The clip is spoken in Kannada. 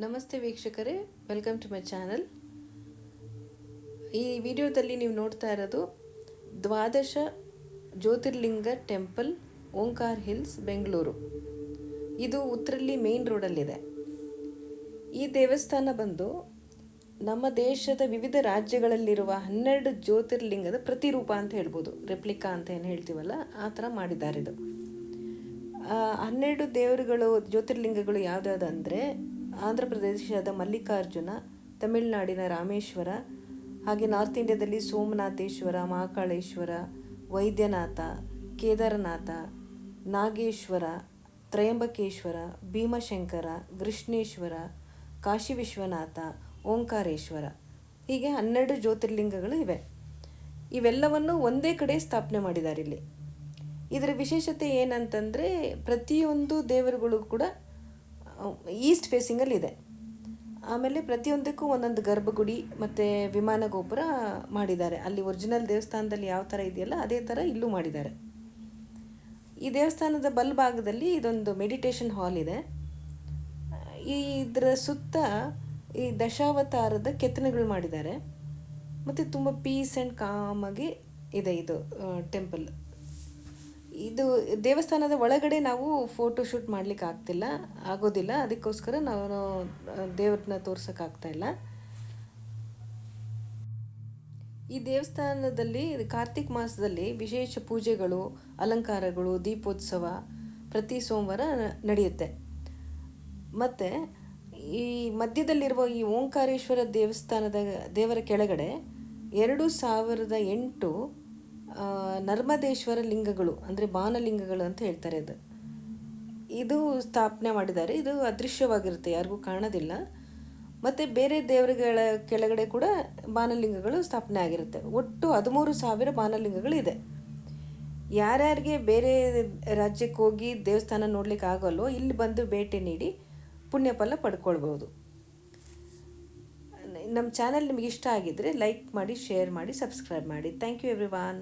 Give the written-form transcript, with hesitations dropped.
ನಮಸ್ತೆ ವೀಕ್ಷಕರೇ, ವೆಲ್ಕಮ್ ಟು ಮೈ ಚಾನಲ್. ಈ ವಿಡಿಯೋದಲ್ಲಿ ನೀವು ನೋಡ್ತಾ ಇರೋದು ದ್ವಾದಶ ಜ್ಯೋತಿರ್ಲಿಂಗ ಟೆಂಪಲ್, ಓಂಕಾರ್ ಹಿಲ್ಸ್, ಬೆಂಗಳೂರು. ಇದು ಉತ್ತರಳ್ಳಿ ಮೇನ್ ರೋಡಲ್ಲಿದೆ. ಈ ದೇವಸ್ಥಾನ ಬಂದು ನಮ್ಮ ದೇಶದ ವಿವಿಧ ರಾಜ್ಯಗಳಲ್ಲಿರುವ 12 ಜ್ಯೋತಿರ್ಲಿಂಗದ ಪ್ರತಿರೂಪ ಅಂತ ಹೇಳ್ಬೋದು. ರೆಪ್ಲಿಕಾ ಅಂತ ಏನು ಹೇಳ್ತೀವಲ್ಲ, ಆ ಥರ ಮಾಡಿದ್ದಾರೆ ಇದು. 12 ದೇವರುಗಳು, ಜ್ಯೋತಿರ್ಲಿಂಗಗಳು ಯಾವುದಾದಂದರೆ ಆಂಧ್ರ ಪ್ರದೇಶದ ಮಲ್ಲಿಕಾರ್ಜುನ, ತಮಿಳುನಾಡಿನ ರಾಮೇಶ್ವರ, ಹಾಗೆ ನಾರ್ತ್ ಇಂಡಿಯಾದಲ್ಲಿ ಸೋಮನಾಥೇಶ್ವರ, ಮಹಾಕಾಳೇಶ್ವರ, ವೈದ್ಯನಾಥ, ಕೇದಾರನಾಥ, ನಾಗೇಶ್ವರ, ತ್ರಯಂಬಕೇಶ್ವರ, ಭೀಮಶಂಕರ, ಕೃಷ್ಣೇಶ್ವರ, ಕಾಶಿ ವಿಶ್ವನಾಥ, ಓಂಕಾರೇಶ್ವರ, ಹೀಗೆ 12 ಜ್ಯೋತಿರ್ಲಿಂಗಗಳು ಇವೆ. ಇವೆಲ್ಲವನ್ನು ಒಂದೇ ಕಡೆ ಸ್ಥಾಪನೆ ಮಾಡಿದ್ದಾರೆ ಇಲ್ಲಿ. ಇದರ ವಿಶೇಷತೆ ಏನಂತಂದರೆ, ಪ್ರತಿಯೊಂದು ದೇವರುಗಳು ಕೂಡ ಈಸ್ಟ್ ಫೇಸಿಂಗಲ್ಲಿದೆ. ಆಮೇಲೆ ಪ್ರತಿಯೊಂದಕ್ಕೂ ಒಂದೊಂದು ಗರ್ಭಗುಡಿ ಮತ್ತು ವಿಮಾನ ಗೋಪುರ ಮಾಡಿದ್ದಾರೆ. ಅಲ್ಲಿ ಒರಿಜಿನಲ್ ದೇವಸ್ಥಾನದಲ್ಲಿ ಯಾವ ಥರ ಇದೆಯಲ್ಲ ಅದೇ ಥರ ಇಲ್ಲೂ ಮಾಡಿದ್ದಾರೆ. ಈ ದೇವಸ್ಥಾನದ ಬಲಭಾಗದಲ್ಲಿ ಇದೊಂದು ಮೆಡಿಟೇಷನ್ ಹಾಲ್ ಇದೆ. ಇದರ ಸುತ್ತ ಈ ದಶಾವತಾರದ ಕೆತ್ತನೆಗಳು ಮಾಡಿದ್ದಾರೆ ಮತ್ತು ತುಂಬ ಪೀಸ್ ಆ್ಯಂಡ್ ಕಾಮಾಗಿ ಇದೆ ಇದು ಟೆಂಪಲ್. ಇದು ದೇವಸ್ಥಾನದ ಒಳಗಡೆ ನಾವು ಫೋಟೋಶೂಟ್ ಮಾಡಲಿಕ್ಕೆ ಆಗೋದಿಲ್ಲ. ಅದಕ್ಕೋಸ್ಕರ ನಾವು ದೇವ್ರನ್ನ ತೋರ್ಸೋಕ್ಕಾಗ್ತಾಯಿಲ್ಲ. ಈ ದೇವಸ್ಥಾನದಲ್ಲಿ ಕಾರ್ತಿಕ್ ಮಾಸದಲ್ಲಿ ವಿಶೇಷ ಪೂಜೆಗಳು, ಅಲಂಕಾರಗಳು, ದೀಪೋತ್ಸವ ಪ್ರತಿ ಸೋಮವಾರ ನಡೆಯುತ್ತೆ. ಮತ್ತು ಈ ಮಧ್ಯದಲ್ಲಿರುವ ಈ ಓಂಕಾರೇಶ್ವರ ದೇವರ ಕೆಳಗಡೆ 2008 ನರ್ಮದೇಶ್ವರ ಲಿಂಗಗಳು, ಅಂದರೆ ಬಾನಲಿಂಗಗಳು ಅಂತ ಹೇಳ್ತಾರೆ. ಇದು ಸ್ಥಾಪನೆ ಮಾಡಿದ್ದಾರೆ. ಇದು ಅದೃಶ್ಯವಾಗಿರುತ್ತೆ, ಯಾರಿಗೂ ಕಾಣೋದಿಲ್ಲ. ಮತ್ತು ಬೇರೆ ದೇವರುಗಳ ಕೆಳಗಡೆ ಕೂಡ ಬಾನಲಿಂಗಗಳು ಸ್ಥಾಪನೆ ಆಗಿರುತ್ತೆ. ಒಟ್ಟು 13,000 ಬಾನಲಿಂಗಗಳಿದೆ. ಯಾರ್ಯಾರಿಗೆ ಬೇರೆ ರಾಜ್ಯಕ್ಕೆ ಹೋಗಿ ದೇವಸ್ಥಾನ ನೋಡ್ಲಿಕ್ಕೆ ಆಗೋಲ್ಲೋ, ಇಲ್ಲಿ ಬಂದು ಭೇಟಿ ನೀಡಿ ಪುಣ್ಯಫಲ ಪಡ್ಕೊಳ್ಬೋದು. ನಮ್ಮ ಚಾನಲ್ ನಿಮಗೆ ಇಷ್ಟ ಆಗಿದ್ದರೆ ಲೈಕ್ ಮಾಡಿ, ಶೇರ್ ಮಾಡಿ, ಸಬ್ಸ್ಕ್ರೈಬ್ ಮಾಡಿ. Thank you everyone.